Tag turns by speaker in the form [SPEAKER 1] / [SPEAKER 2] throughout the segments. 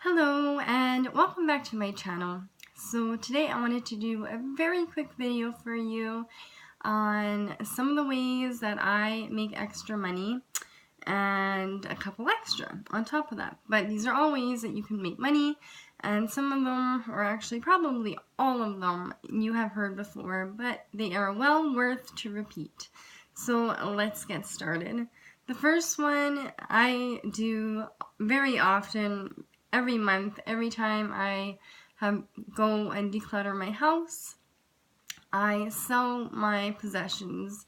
[SPEAKER 1] Hello and welcome back to my channel. So today I wanted to do a very quick video for you on some of the ways that I make extra money and a couple extra on top of that. But these are all ways that you can make money, and some of them, or actually probably all of them, you have heard before, but they are well worth to repeat. So let's get started. The first one I do very often, every month, every time I go and declutter my house, I sell my possessions.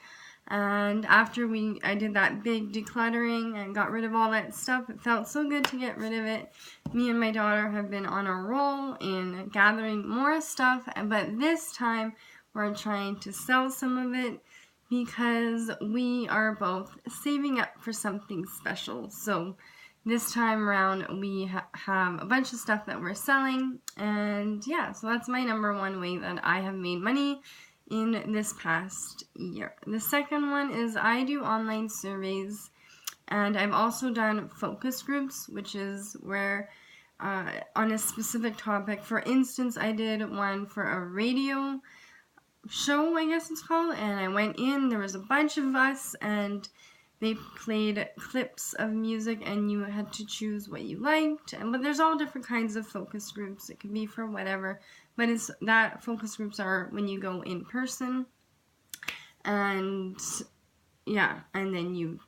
[SPEAKER 1] And after I did that big decluttering and got rid of all that stuff, it felt so good to get rid of it. Me and my daughter have been on a roll in gathering more stuff, but this time we're trying to sell some of it because we are both saving up for something special. So this time around we have a bunch of stuff that we're selling, and yeah, so that's my number one way that I have made money in this past year. The second one is I do online surveys, and I've also done focus groups, which is where on a specific topic. For instance, I did one for a radio show, I guess it's called, and I went in, there was a bunch of us, and they played clips of music and you had to choose what you liked. But there's all different kinds of focus groups. It can be for whatever, but focus groups are when you go in person, and yeah, and then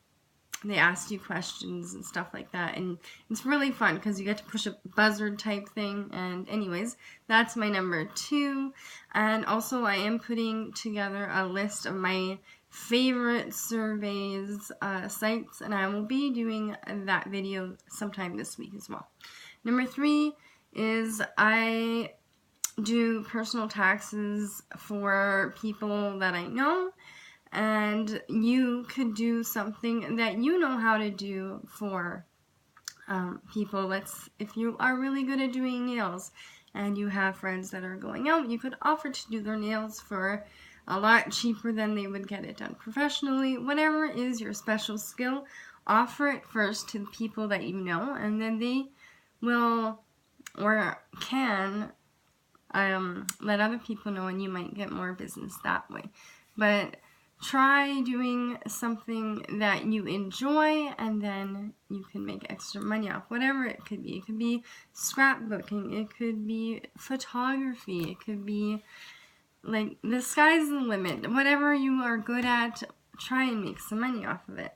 [SPEAKER 1] they ask you questions and stuff like that, and it's really fun because you get to push a buzzer type thing. And anyways, that's my number two. And also I am putting together a list of my favorite surveys sites, and I will be doing that video sometime this week as well. Number three is I do personal taxes for people that I know, and you could do something that you know how to do for people. If you are really good at doing nails and you have friends that are going out, you could offer to do their nails for a lot cheaper than they would get it done professionally. Whatever is your special skill, offer it first to the people that you know, and then they will or can let other people know, and you might get more business that way. But try doing something that you enjoy, and then you can make extra money off whatever it could be. It could be scrapbooking, it could be photography, it could be like the sky's the limit. Whatever you are good at, try and make some money off of it.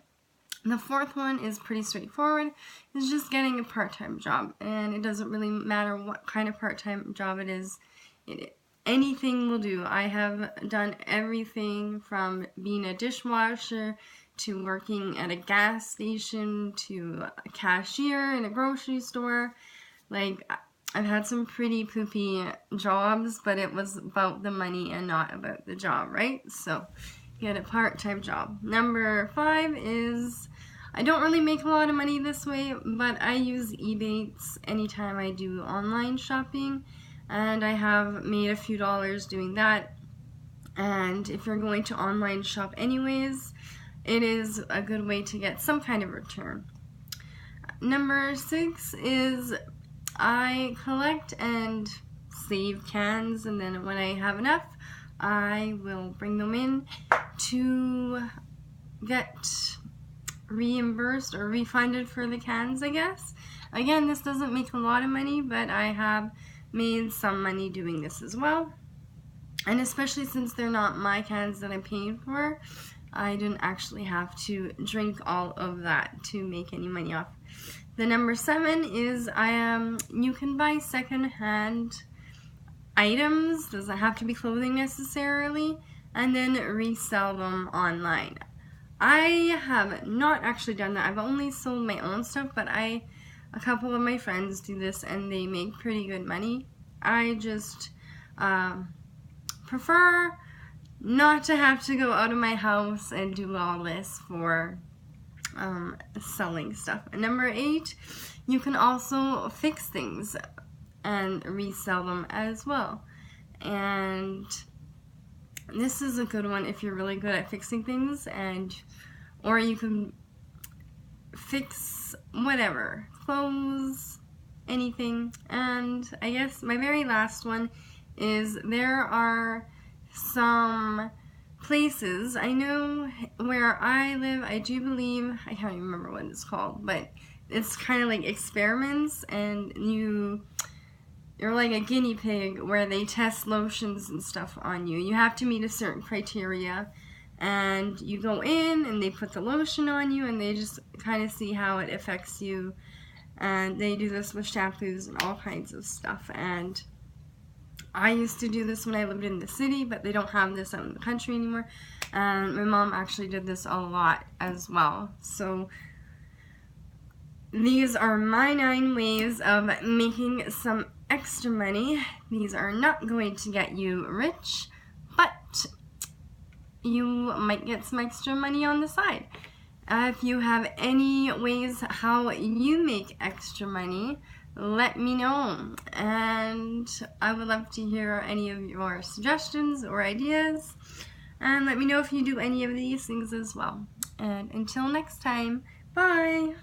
[SPEAKER 1] The fourth one is pretty straightforward. It's just getting a part-time job, and it doesn't really matter what kind of part-time job it is. Anything will do. I have done everything from being a dishwasher to working at a gas station to a cashier in a grocery store. Like, I've had some pretty poopy jobs, but it was about the money and not about the job, right? So, get a part-time job. Number five is, I don't really make a lot of money this way, but I use Ebates anytime I do online shopping, and I have made a few dollars doing that. And if you're going to online shop anyways, it is a good way to get some kind of return. Number six is I collect and save cans, and then when I have enough, I will bring them in to get reimbursed or refunded for the cans, I guess. Again, this doesn't make a lot of money, but I have made some money doing this as well. And especially since they're not my cans that I'm paying for, I didn't actually have to drink all of that to make any money off. The number seven is you can buy second-hand items, doesn't have to be clothing necessarily, and then resell them online. I have not actually done that. I've only sold my own stuff, but a couple of my friends do this and they make pretty good money. I just prefer not to have to go out of my house and do all this for selling stuff. And number eight, you can also fix things and resell them as well. And this is a good one if you're really good at fixing things, or you can fix whatever, clothes, anything. And I guess my very last one is there are some places, I know where I live, I do believe, I can't even remember what it's called, but it's kind of like experiments, and you're like a guinea pig where they test lotions and stuff on you. You have to meet a certain criteria, and you go in and they put the lotion on you and they just kind of see how it affects you. And they do this with shampoos and all kinds of stuff. And I used to do this when I lived in the city, but they don't have this out in the country anymore. And my mom actually did this a lot as well. So these are my 9 ways of making some extra money. These are not going to get you rich, but you might get some extra money on the side. If you have any ways how you make extra money, let me know. And I would love to hear any of your suggestions or ideas. And let me know if you do any of these things as well. And until next time, bye!